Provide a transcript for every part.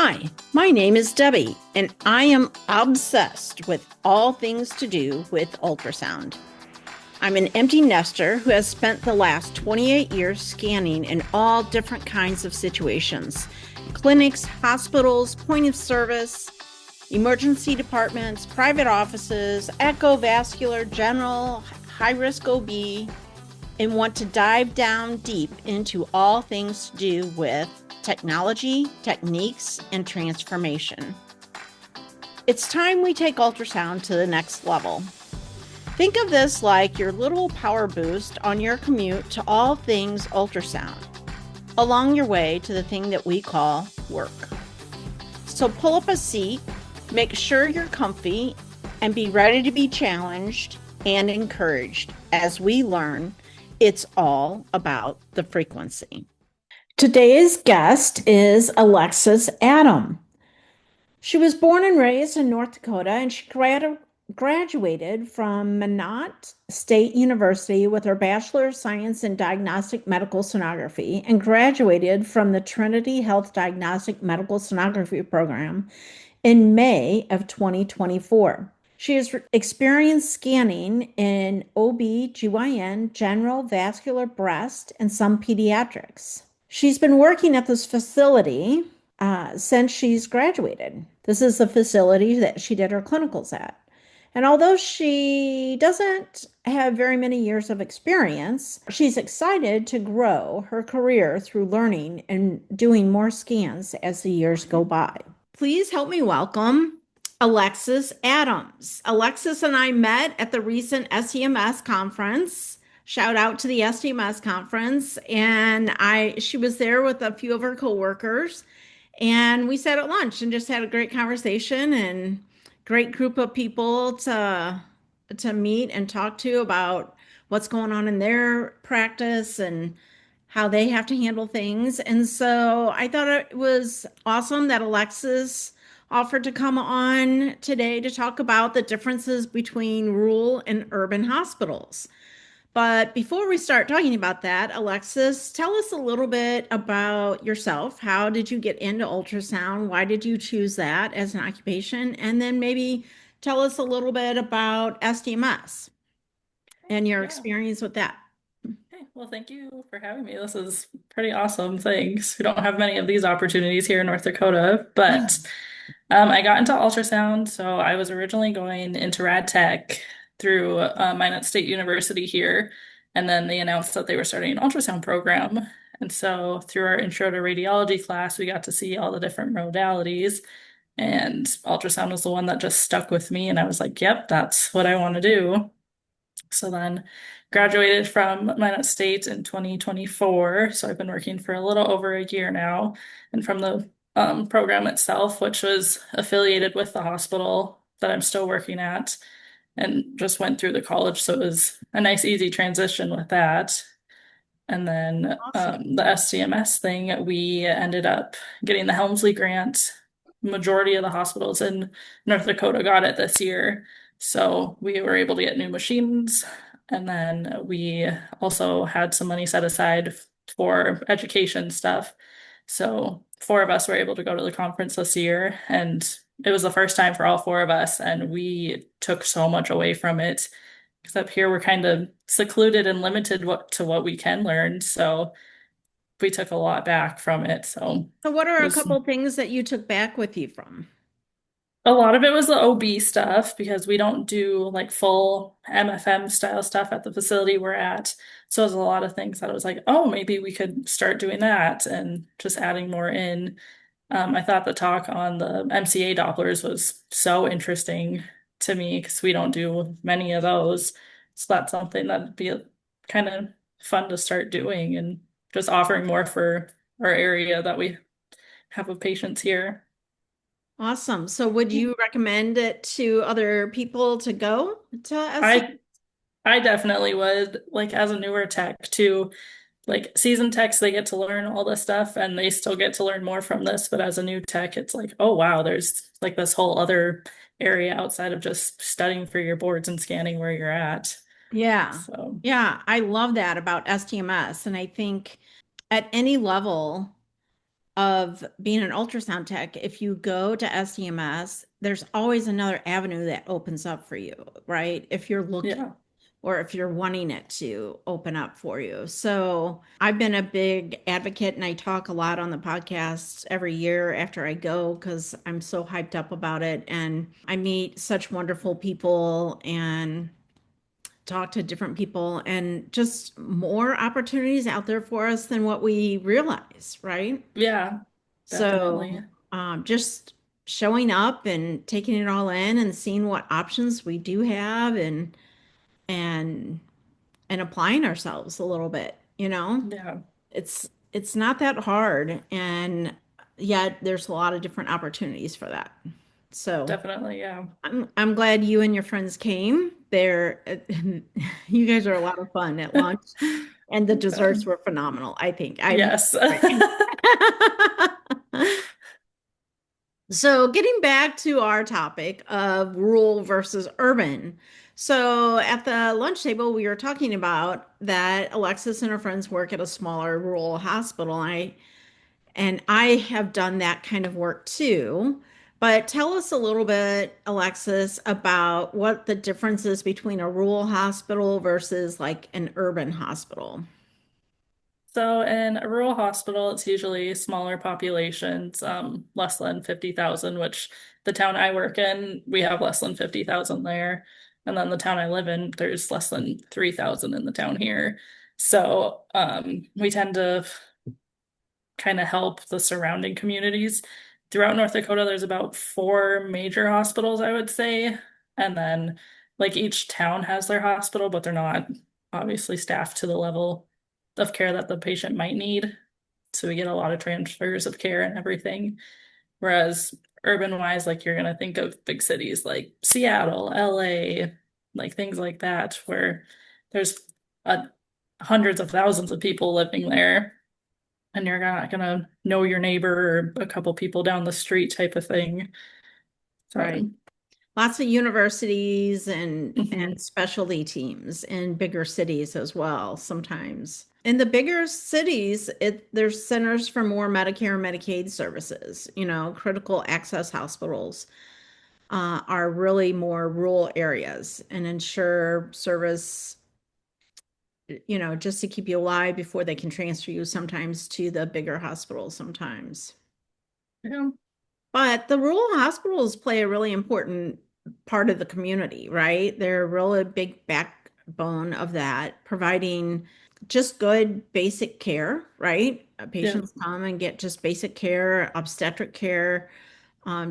Hi, my name is Debbie, and I am obsessed with all things to do with ultrasound. I'm an empty nester who has spent the last 28 years scanning in all different kinds of situations: clinics, hospitals, point of service, emergency departments, private offices, echo, vascular, general, high risk OB, and want to dive down deep into all things to do with technology, techniques, and transformation. It's time we take ultrasound to the next level. Think of this like your little power boost on your commute to all things ultrasound, along your way to the thing that we call work. So pull up a seat, make sure you're comfy, and be ready to be challenged and encouraged as we learn it's all about the frequency. Today's guest is Alexis Leier. She was born and raised in North Dakota, and she graduated from Minot State University with her Bachelor of Science in Diagnostic Medical Sonography and graduated from the Trinity Health Diagnostic Medical Sonography program in May of 2024. She has experienced scanning in OB/GYN, general, vascular, breast, and some pediatrics. She's been working at this facility since she's graduated. This is the facility that she did her clinicals at. And although she doesn't have very many years of experience, she's excited to grow her career through learning and doing more scans as the years go by. Please help me welcome Alexis Leier. Alexis and I met at the recent SDMS conference. Shout out to the SDMS conference. And she was there with a few of her coworkers. And we sat at lunch and just had a great conversation and great group of people to meet and talk to about what's going on in their practice and how they have to handle things. And so I thought it was awesome that Alexis offered to come on today to talk about the differences between rural and urban hospitals. But before we start talking about that, Alexis, tell us a little bit about yourself. How did you get into ultrasound? Why did you choose that as an occupation? And then maybe tell us a little bit about SDMS and your experience with that. Okay, well, thank you for having me. This is pretty awesome. Thanks. We don't have many of these opportunities here in North Dakota, but I got into ultrasound. So I was originally going into rad tech through Minot State University here, and then they announced that they were starting an ultrasound program. And so through our intro to radiology class, we got to see all the different modalities, and ultrasound was the one that just stuck with me. And I was like, yep, that's what I want to do. So then graduated from Minot State in 2024. So I've been working for a little over a year now. And from the program itself, which was affiliated with the hospital that I'm still working at, and just went through the college. So it was a nice, easy transition with that. And then Awesome. the SDMS thing, we ended up getting the Helmsley grant. Majority of the hospitals in North Dakota got it this year. So we were able to get new machines. And then we also had some money set aside for education stuff. So four of us were able to go to the conference this year. And it was the first time for all four of us. And we took so much away from it. Because up here we're kind of secluded and limited to what we can learn. So we took a lot back from it. So So, what it are a was couple things that you took back with you from? a lot of it was the OB stuff because we don't do like full MFM style stuff at the facility we're at. So there's a lot of things that I was like, oh, maybe we could start doing that and just adding more in. I thought the talk on the MCA Dopplers was so interesting to me because we don't do many of those. So that's something that'd be kind of fun to start doing and just offering more for our area that we have of patients here. Awesome. So, would you recommend it to other people to go to SC? I I definitely would, like as a newer tech too, like seasoned techs, they get to learn all this stuff and they still get to learn more from this. But as a new tech, it's like, oh wow, there's like this whole other area outside of just studying for your boards and scanning where you're at. Yeah. So Yeah. I love that about STMS. And I think at any level, of being an ultrasound tech, if you go to SDMS, there's always another avenue that opens up for you, right? If you're looking Yeah. or if you're wanting it to open up for you. So I've been a big advocate and I talk a lot on the podcast every year after I go because I'm so hyped up about it. And I meet such wonderful people and talk to different people and just more opportunities out there for us than what we realize, right? Yeah, definitely. So just showing up and taking it all in and seeing what options we do have and and applying ourselves a little bit, you know? Yeah, It's not that hard and yet there's a lot of different opportunities for that. So definitely. Yeah. I'm glad you and your friends came. There, you guys are a lot of fun at lunch, and the desserts were phenomenal. I think I. Yes. So, getting back to our topic of rural versus urban. So, at the lunch table, we were talking about that Alexis and her friends work at a smaller rural hospital. And I have done that kind of work too. But tell us a little bit, Alexis, about what the difference is between a rural hospital versus like an urban hospital. So in a rural hospital, it's usually smaller populations, less than 50,000, which the town I work in, we have less than 50,000 there. And then the town I live in, there's less than 3,000 in the town here. So we tend to kind of help the surrounding communities. Throughout North Dakota, there's about four major hospitals, I would say. And then like each town has their hospital, but they're not obviously staffed to the level of care that the patient might need. So we get a lot of transfers of care and everything. Whereas urban wise, like you're gonna think of big cities like Seattle, LA, like things like that, where there's a hundreds of thousands of people living there and you're not gonna know your neighbor or a couple people down the street type of thing. Right. So, Lots of universities and mhm, specialty teams in bigger cities as well, sometimes. In the bigger cities, there's centers for more Medicare and Medicaid services, critical access hospitals. Are really more rural areas and ensure service, just to keep you alive before they can transfer you sometimes to the bigger hospitals sometimes. yeah, But the rural hospitals play a really important part of the community, right? They're a really big backbone of that, providing just good basic care, right? yeah, Patients come and get just basic care, obstetric care,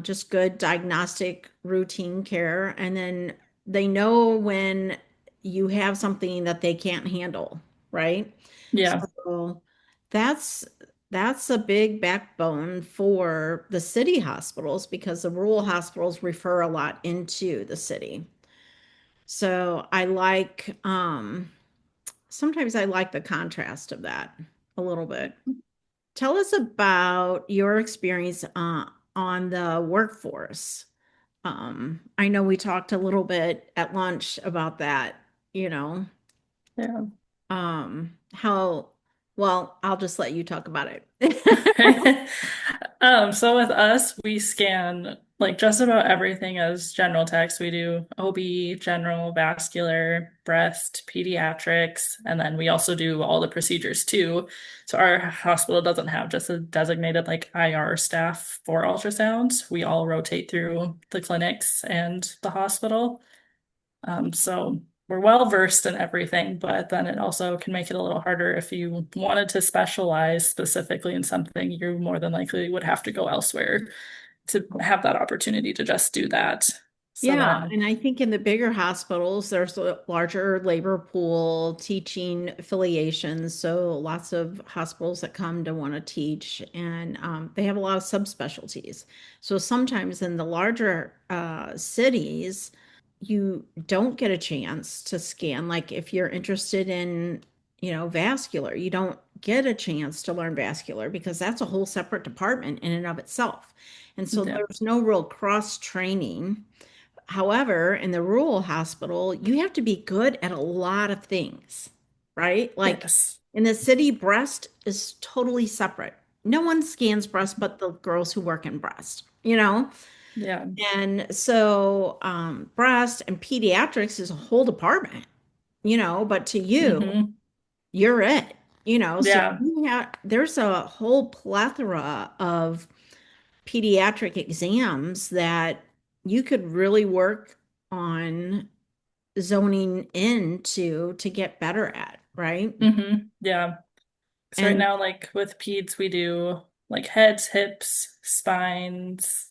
just good diagnostic routine care. And then they know when you have something that they can't handle, right? yeah, So that's that's a big backbone for the city hospitals because the rural hospitals refer a lot into the city. So sometimes I like the contrast of that a little bit. Tell us about your experience on the workforce. I know we talked a little bit at lunch about that, you know, yeah. how, well, I'll just let you talk about it. So with us, we scan like just about everything as general techs. We do OB, general, vascular, breast, pediatrics, and then we also do all the procedures too. So our hospital doesn't have just a designated like IR staff for ultrasounds. We all rotate through the clinics and the hospital. So we're well versed in everything, but then it also can make it a little harder if you wanted to specialize specifically in something, you more than likely would have to go elsewhere to have that opportunity to just do that. So Yeah, then, and I think in the bigger hospitals, there's a larger labor pool, teaching affiliations. So lots of hospitals that come to want to teach, and they have a lot of subspecialties. So sometimes in the larger cities, you don't get a chance to scan. Like if you're interested in, vascular, you don't get a chance to learn vascular because that's a whole separate department in and of itself. And so yeah, there's no real cross training. However, in the rural hospital, you have to be good at a lot of things, right? Like yes, in the city, breast is totally separate. no one scans breast but the girls who work in breast, you know? Yeah. And so breast and pediatrics is a whole department, but to you, Hmm. you're it, so Yeah. there's a whole plethora of pediatric exams that you could really work on zoning into to get better at, right? Yeah. So right And now, like with peds, we do like heads, hips, spines,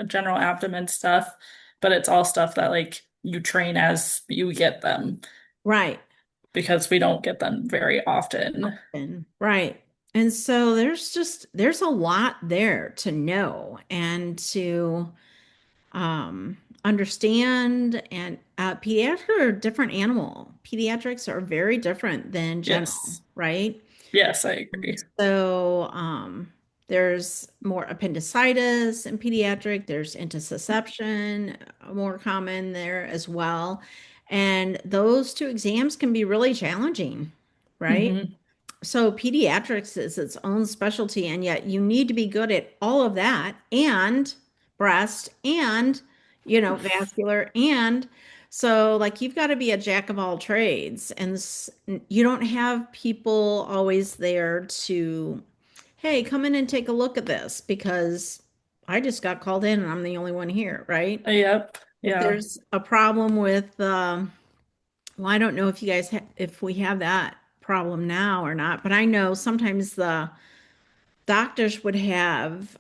general abdomen stuff, but it's all stuff that like you train as you get them right. because we don't get them very often. And right. And so there's a lot there to know and to understand. And pediatrics are a different animal. Pediatrics are very different than general, Yes. right? Yes, I agree. So there's more appendicitis in pediatric. There's intussusception, more common there as well. And those two exams can be really challenging, right? Hmm. So pediatrics is its own specialty, and yet you need to be good at all of that and breast and, vascular. And so, like, you've got to be a jack of all trades, and you don't have people always there to, hey, come in and take a look at this because I just got called in and I'm the only one here, right? Yep. If Yeah. there's a problem with, well, I don't know if you guys if we have that problem now or not, but I know sometimes the doctors would have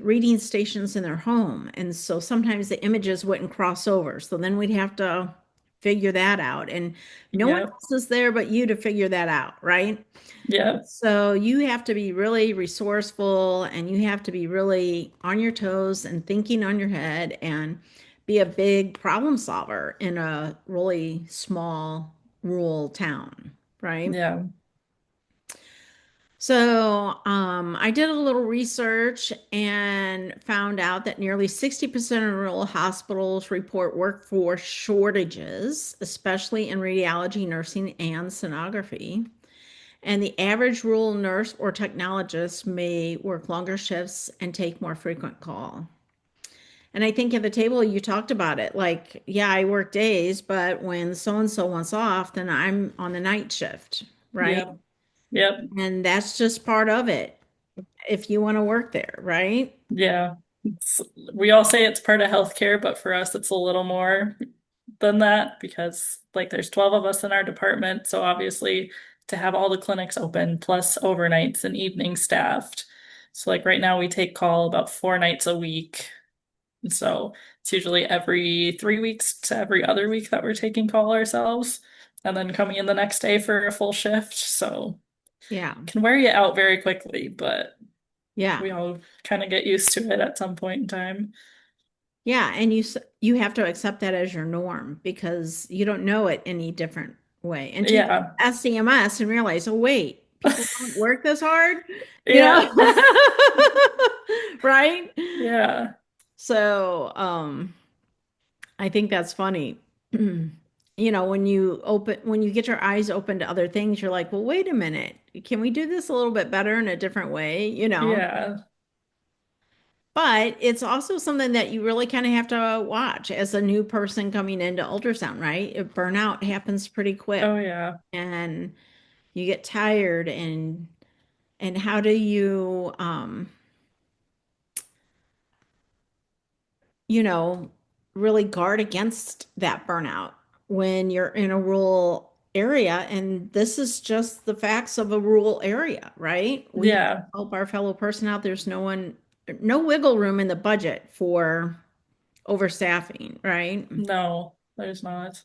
reading stations in their home, and so sometimes the images wouldn't cross over. So then we'd have to figure that out, and no one Yep. else is there but you to figure that out, right? Yep. So you have to be really resourceful and you have to be really on your toes and thinking on your head and be a big problem solver in a really small rural town, right? Yeah. So I did a little research and found out that nearly 60% of rural hospitals report workforce shortages, especially in radiology, nursing, and sonography. And the average rural nurse or technologist may work longer shifts and take more frequent call. And I think at the table you talked about it. Like, yeah, I work days, but when so and so wants off, then I'm on the night shift, right? Yep. Yep. And that's just part of it if you want to work there, right? Yeah. It's, we all say it's part of healthcare, but for us, it's a little more than that because like there's 12 of us in our department. So obviously to have all the clinics open plus overnights and evenings staffed. So like right now we take call about 4 nights a week. And so it's usually every 3 weeks to every other week that we're taking call ourselves and then coming in the next day for a full shift. So Yeah. can wear you out very quickly, but Yeah. we all kind of get used to it at some point in time. Yeah, and you have to accept that as your norm because you don't know it any different way until you Yeah. SDMS and realize, oh wait, people don't work this hard, you Yeah. know? Right? Yeah. So, I think that's funny. When you get your eyes open to other things, you're like, well, wait a minute. Can we do this a little bit better in a different way? Yeah. But it's also something that you really kind of have to watch as a new person coming into ultrasound, right? Burnout happens pretty quick Oh yeah. and you get tired and how do you you know, really guard against that burnout when you're in a rural area. And this is just the facts of a rural area, right? We have to Yeah. help our fellow person out. There's no wiggle room in the budget for overstaffing, right? No, there's not.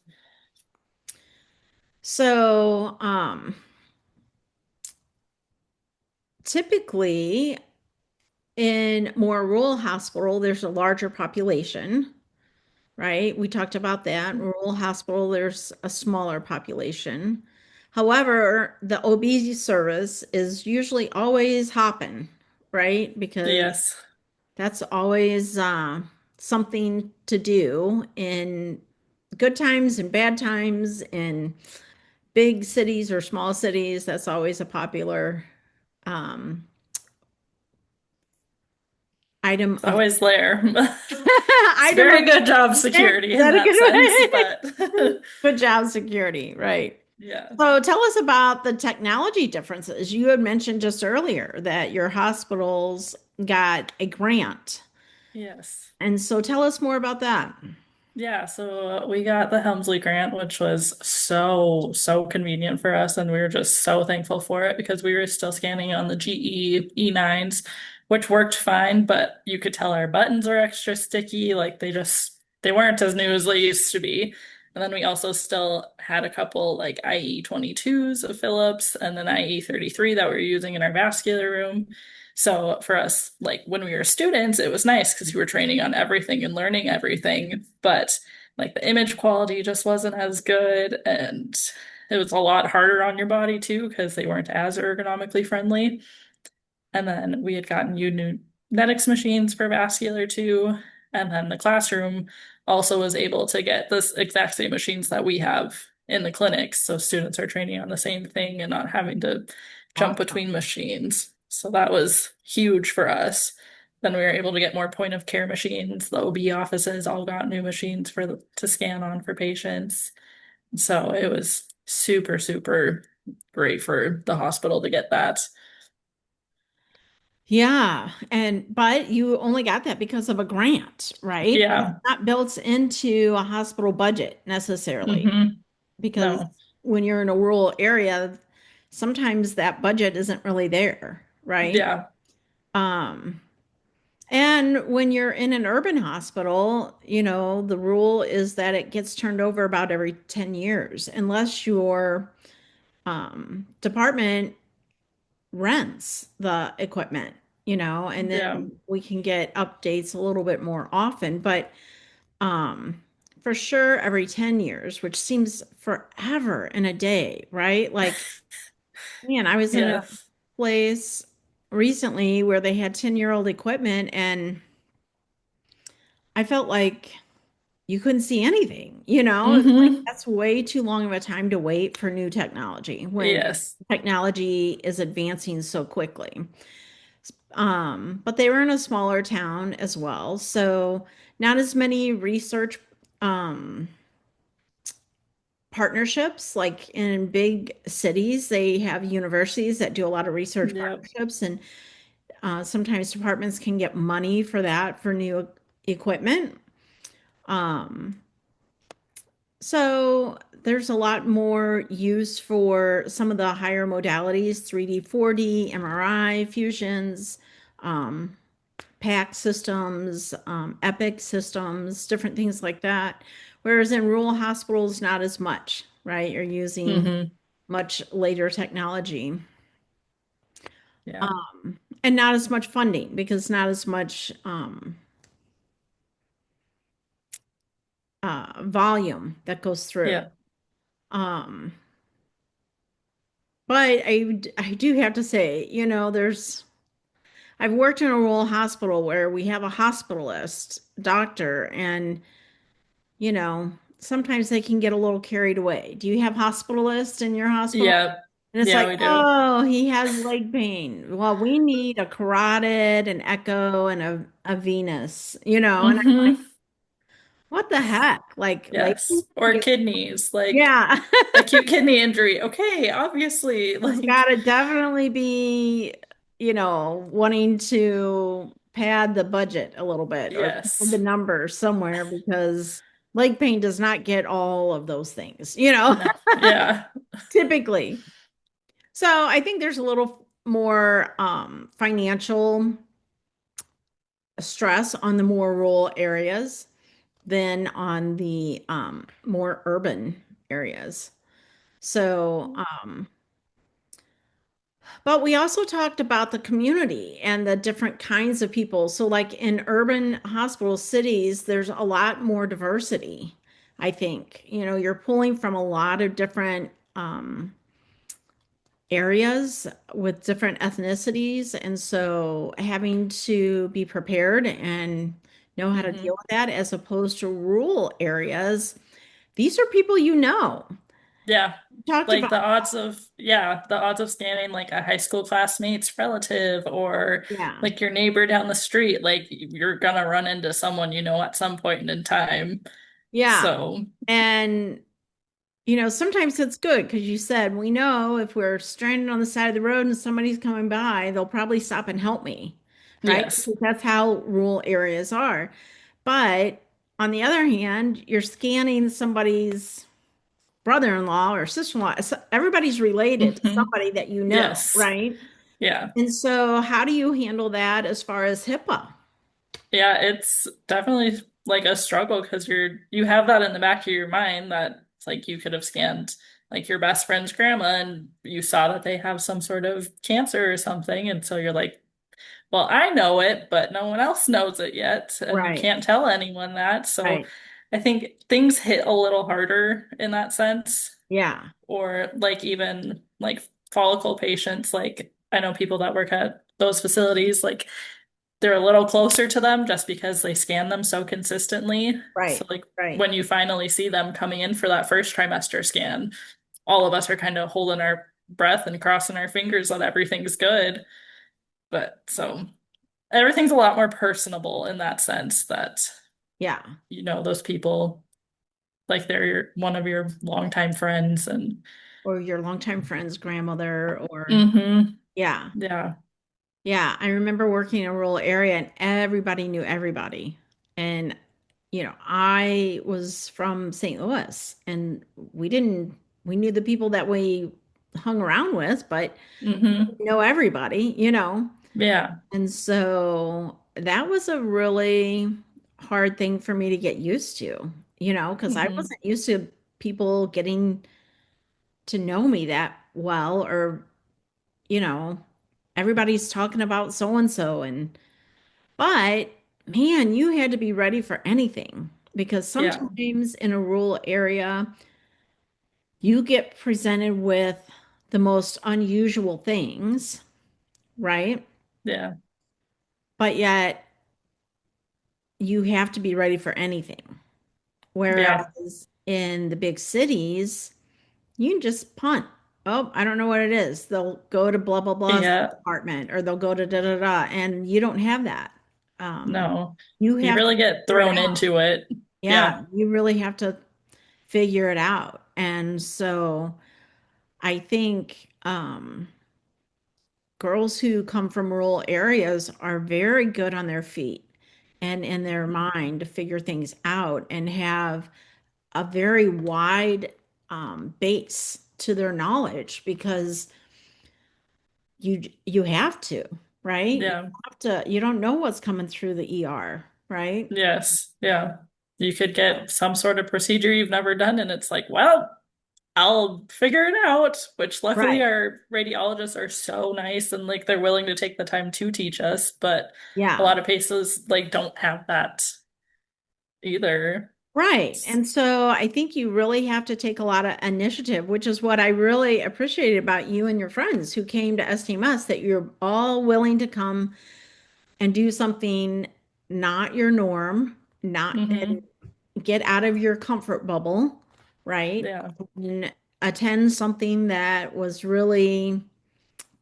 So, typically in more rural hospital, there's a larger population, right? We talked about that. Rural hospital, there's a smaller population. However, the OB service is usually always hopping, right? Because Yes. that's always something to do in good times and bad times in big cities or small cities. That's always a popular um, Item It's of always there. It's item very of good job yeah, security is in that a that good sense, way? but Good job, security, right. yeah. So tell us about the technology differences. You had mentioned just earlier that your hospitals got a grant. Yes. And so tell us more about that. Yeah, so we got the Helmsley grant, which was so convenient for us, and we were just so thankful for it because we were still scanning on the GE E9s, which worked fine, but you could tell our buttons were extra sticky, like they weren't as new as they used to be. And then we also still had a couple like IE22s of Philips and then IE33 that we were using in our vascular room. So for us, like when we were students, it was nice because you were training on everything and learning everything, but like the image quality just wasn't as good and it was a lot harder on your body too because they weren't as ergonomically friendly. And then we had gotten new Netics machines for vascular too. And then the classroom also was able to get this exact same machines that we have in the clinics. So students are training on the same thing and not having to jump Awesome. between machines. So that was huge for us. Then we were able to get more point of care machines. The OB offices all got new machines to scan on for patients. So it was super great for the hospital to get that. Yeah, and but you only got that because of a grant, right? It's Yeah. not built into a hospital budget necessarily, Hmm. because No. when you're in a rural area, sometimes that budget isn't really there, right? Yeah. Um, and when you're in an urban hospital, the rule is that it gets turned over about every 10 years, unless your department rents the equipment, and Yeah. then we can get updates a little bit more often. But um, for sure, every 10 years, which seems forever in a day, right? Like, man, I was in a Yes. place recently where they had 10-year-old equipment, and I felt like you couldn't see anything, It's like Hmm. that's way too long of a time to wait for new technology when Yes. technology is advancing so quickly. But they were in a smaller town as well, so not as many research um, partnerships. Like in big cities, they have universities that do a lot of research Yep. partnerships, and sometimes departments can get money for that for new equipment. Um, So there's a lot more use for some of the higher modalities, 3D, 4D, MRI, fusions, um, PAC systems, Epic systems, different things like that. Whereas in rural hospitals, not as much, right? You're using Hmm. much later technology, Yeah. and not as much funding because not as much volume that goes through. Yeah. Um, but I do have to say, I've worked in a rural hospital where we have a hospitalist doctor, and sometimes they can get a little carried away. Do you have hospitalists in your hospital? Yeah. And it's Yeah, like, we do. oh, he has leg pain. Well, we need a carotid, an echo, and a venous, and I'm like, Hmm. what the heck? Like leg pain? Yes. Or kidneys, like Yeah. acute kidney injury. Okay, obviously, It's like got to definitely be, wanting to pad the budget a little bit or pad the yes. numbers somewhere because leg pain does not get all of those things, No. Yeah. typically. So I think there's a little more financial stress on the more rural areas than on the more urban areas. So, but we also talked about the community and the different kinds of people. So, like in urban hospital cities, there's a lot more diversity, I think. You're pulling from a lot of different areas with different ethnicities. And so, having to be prepared and know how to Hmm. deal with that as opposed to rural areas, these are people you know. Yeah. Talked Like about, the odds of scanning like a high school classmate's relative or yeah, like your neighbor down the street, like you're gonna run into someone you know at some point in time. yeah. So, And, sometimes it's good because you said, we know if we're stranded on the side of the road and somebody's coming by, they'll probably stop and help me, right? yes. Because that's how rural areas are. But on the other hand, you're scanning somebody's brother-in-law or sister-in-law. Everybody's related to Hmm. somebody that you know, Yes. right? Yeah. And so, how do you handle that as far as HIPAA? Yeah, it's definitely like a struggle because you have that in the back of your mind that it's like you could have scanned like your best friend's grandma and you saw that they have some sort of cancer or something, and so you're like, well, I know it, but no one else knows it yet, and you Right, can't tell anyone that. So right. I think things hit a little harder in that sense, Yeah, or like even like follicle patients, like I know people that work at those facilities, like they're a little closer to them just because they scan them so consistently. So right, like right, when you finally see them coming in for that first trimester scan, all of us are kind of holding our breath and crossing our fingers that everything's good. But so everything's a lot more personable in that sense that yeah. those people like they're one of your longtime friends and Or your longtime friend's grandmother, or hmm yeah, yeah. yeah. I remember working in a rural area and everybody knew everybody. And, I was from St. Louis and we knew the people that we hung around with, but Hmm. everybody. Yeah. And so that was a really hard thing for me to get used to, because I Hmm. wasn't used to people getting to know me that well, or, you know, everybody's talking about so and so. But man, you had to be ready for anything because Yeah. sometimes in a rural area, you get presented with the most unusual things, right? Yeah. But yet you have to be ready for anything. Yeah. Whereas in the big cities, you can just punt. Oh, I don't know what it is. They'll go to blah, blah, blah Yeah. department, or they'll go to da, da, da. And you don't have that. Um, No. you You have to really get figure it thrown out. into it. Yeah, Yeah. you really have to figure it out. And so I think girls who come from rural areas are very good on their feet and in their mind to figure things out and have a very wide base to their knowledge because you have to, right? You Yeah. have to, you don't know what's coming through the ER, right? Yes. Yeah. You could get some sort of procedure you've never done, and it's like, well, I'll figure it out, which luckily Right. our radiologists are so nice and like they're willing to take the time to teach us, but a Yeah. lot of places like don't have that either. Right. And so I think you really have to take a lot of initiative, which is what I really appreciated about you and your friends who came to STMS, that you're all willing to come and do something not your norm, not and Hmm. get out of your comfort bubble, right? Yeah. And attend something that was really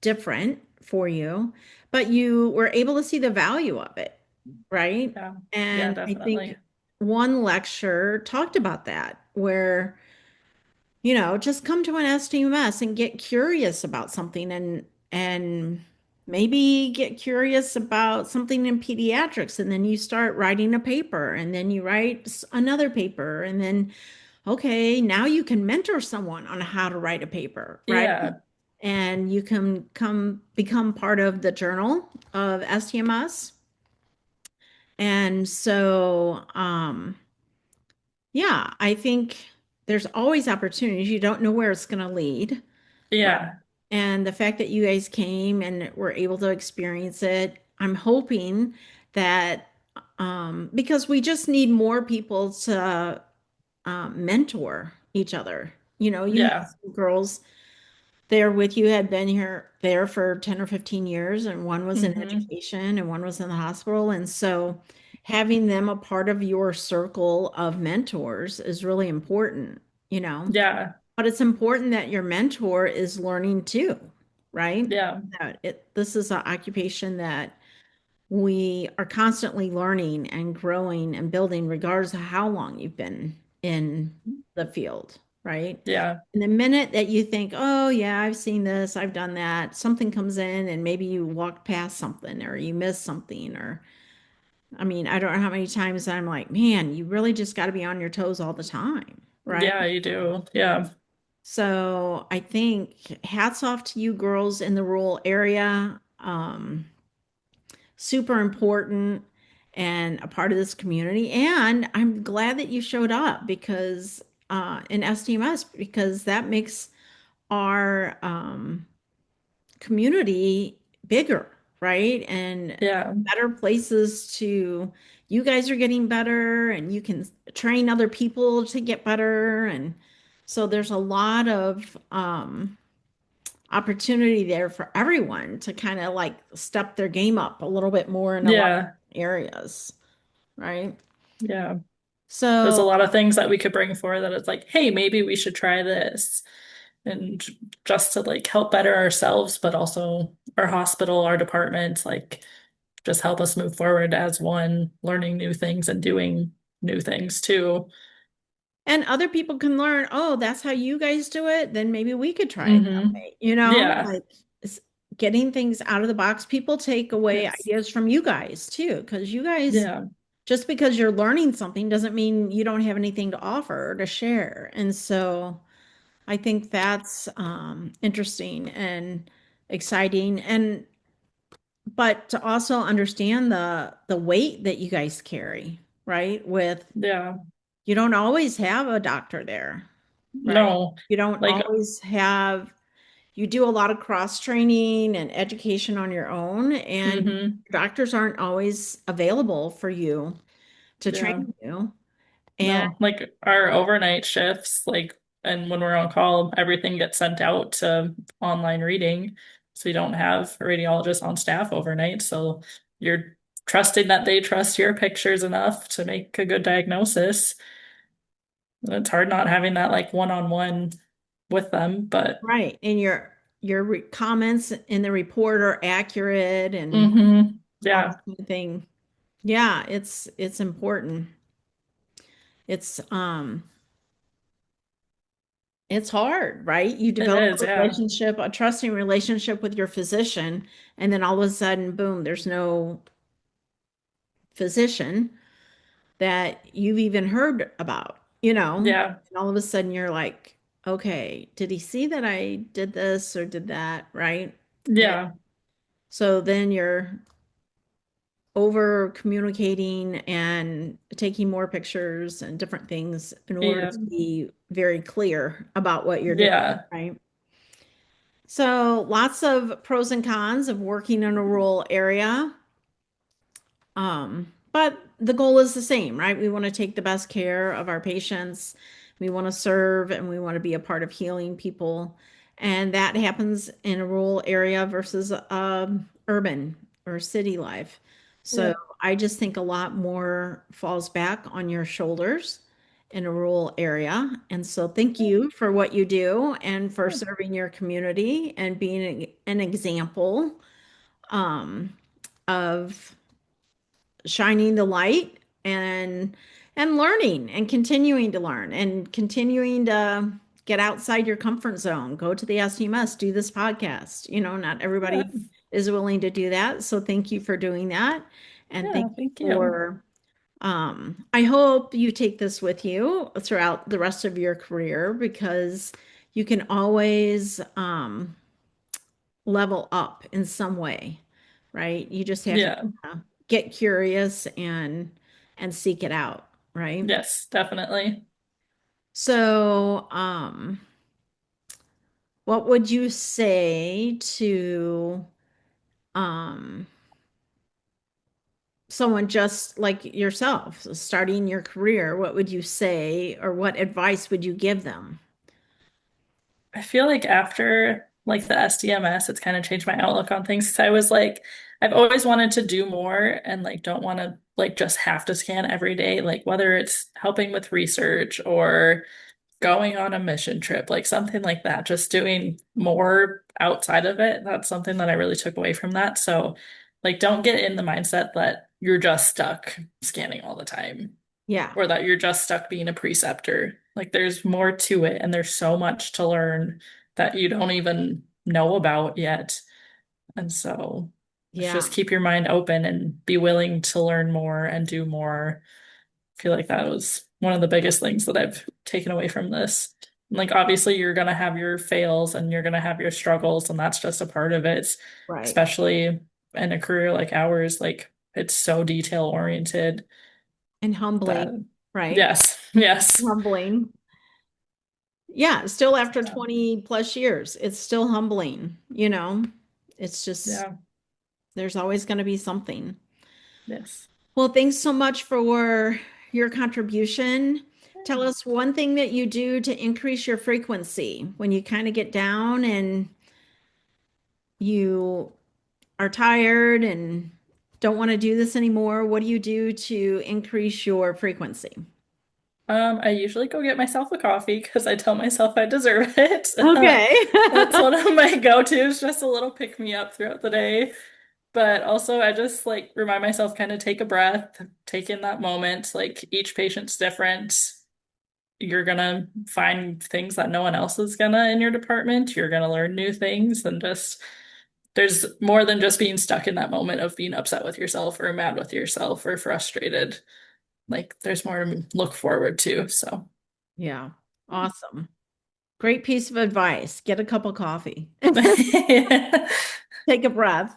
different for you, but you were able to see the value of it, right? Yeah. Yeah, And I think definitely. one lecture talked about that, where, just come to an SDMS and get curious about something, and maybe get curious about something in pediatrics, and then you start writing a paper, and then you write another paper, and then okay, now you can mentor someone on how to write a paper, right? Yeah. And you can come become part of the journal of STMS. And so, yeah, I think there's always opportunities. You don't know where it's going to lead, right? Yeah. And the fact that you guys came and were able to experience it, I'm hoping that because we just need more people to mentor each other. You had Yeah. some girls there with you had been there for 10 or 15 years, and one was in Hmm. education and one was in the hospital. And so having them a part of your circle of mentors is really important, you know? Yeah. But it's important that your mentor is learning too, right? Yeah. That this is an occupation that we are constantly learning and growing and building, regardless of how long you've been in the field, right? Yeah. And the minute that you think, oh, yeah, I've seen this, I've done that, something comes in and maybe you walked past something or you missed something, or I mean, I don't know how many times I'm like, man, you really just got to be on your toes all the time, right? Yeah, you do. Yeah. So I think hats off to you girls in the rural area. Super important and a part of this community. And I'm glad that you showed up because in SDMS, because that makes our community bigger, right? And Yeah. better places to, you guys are getting better and you can train other people to get better. And so there's a lot of opportunity there for everyone to kind of like step their game up a little bit more in a lot of Yeah. areas, right? Yeah. There's a So, lot of things that we could bring forward that it's like, hey, maybe we should try this. And just to like help better ourselves, but also our hospital, our department, like just help us move forward as one, learning new things and doing new things too. and other people can learn, oh, that's how you guys do it. Then maybe we could try it that Hmm. way, you know, Yeah. like it's getting things out of the box. People take away Yes. ideas from you guys too, because you guys, Yeah. just because you're learning something doesn't mean you don't have anything to offer or to share. And so I think that's interesting and exciting. And but to also understand the weight that you guys carry, right? With Yeah. you don't always have a doctor there, right? No. You don't Like, always have, you do a lot of cross training and education on your own, and hmm. doctors aren't always available for you to Yeah. train you. And No, like our overnight shifts, like, and when we're on call, everything gets sent out to online reading. So you don't have a radiologist on staff overnight. So you're trusting that they trust your pictures enough to make a good diagnosis. And it's hard not having that like one-on-one with them, but right, and your comments in the report are accurate and all this yeah, kind of thing. Yeah, it's important. It's it's hard, right? You it develop is, a yeah. relationship, a trusting relationship with your physician, and then all of a sudden, boom, there's no physician that you've even heard about, you know? Yeah, And all of a sudden you're like, okay, did he see that I did this or did that, right? And yeah, so then you're over communicating and taking more pictures and different things in order yeah, to be very clear about what you're doing, yeah, right? So lots of pros and cons of working in a rural area. But the goal is the same, right? We want to take the best care of our patients. We want to serve and we want to be a part of healing people. And that happens in a rural area versus urban or city life. So yeah, I just think a lot more falls back on your shoulders in a rural area. And so thank you for what you do and for yeah, serving your community and being an example um, of shining the light and learning and continuing to learn and continuing to get outside your comfort zone. Go to the SDMS, do this podcast. You know, not yeah, everybody is willing to do that. So thank you for doing that. And yeah, thank you thank you. for I hope you take this with you throughout the rest of your career because you can always level up in some way, right? You just have to Yeah, get curious and seek it out, right? yes, definitely. So, what would you say to um someone just like yourself, starting your career? What would you say or what advice would you give them? I feel like after like the SDMS, it's kind of changed my outlook on things. 'Cause I was like, I've always wanted to do more and like don't want to like just have to scan every day, like whether it's helping with research or going on a mission trip, like something like that, just doing more outside of it. That's something that I really took away from that. So, like, don't get in the mindset that you're just stuck scanning all the time Yeah. or that you're just stuck being a preceptor. Like, there's more to it, and there's so much to learn that you don't even know about yet. And so, Yeah. just keep your mind open and be willing to learn more and do more. Feel like that was one of the biggest things that I've taken away from this. Like, obviously, you're going to have your fails and you're going to have your struggles, and that's just a part of it, Right. especially in a career like ours. Like, it's so detail oriented And that, humbling, right? yes, yes. Humbling. Yeah, still after So, 20 plus years, it's still humbling, you know? It's just, yeah, there's always going to be something. yes. Well, thanks so much for your contribution. Tell us one thing that you do to increase your frequency when you kind of get down and you are tired and don't want to do this anymore. What do you do to increase your frequency? I usually go get myself a coffee because I tell myself I deserve it. Okay. That's one of my go-tos, just a little pick me up throughout the day. But also, I just like remind myself kind of take a breath, take in that moment. Like each patient's different. You're gonna find things that no one else is gonna in your department. You're gonna learn new things and just there's more than just being stuck in that moment of being upset with yourself or mad with yourself or frustrated. Like there's more to look forward to. So Yeah. Awesome. Great piece of advice. Get a cup of coffee. Take a breath.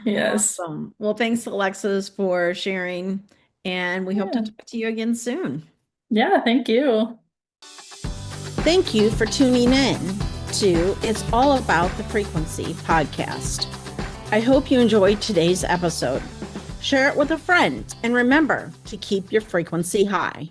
yes. Awesome. Well, thanks, Alexis, for sharing. And we hope to Yeah. talk to you again soon. Yeah, thank you. Thank you for tuning in to It's All About the Frequency podcast. I hope you enjoyed today's episode. Share it with a friend and remember to keep your frequency high.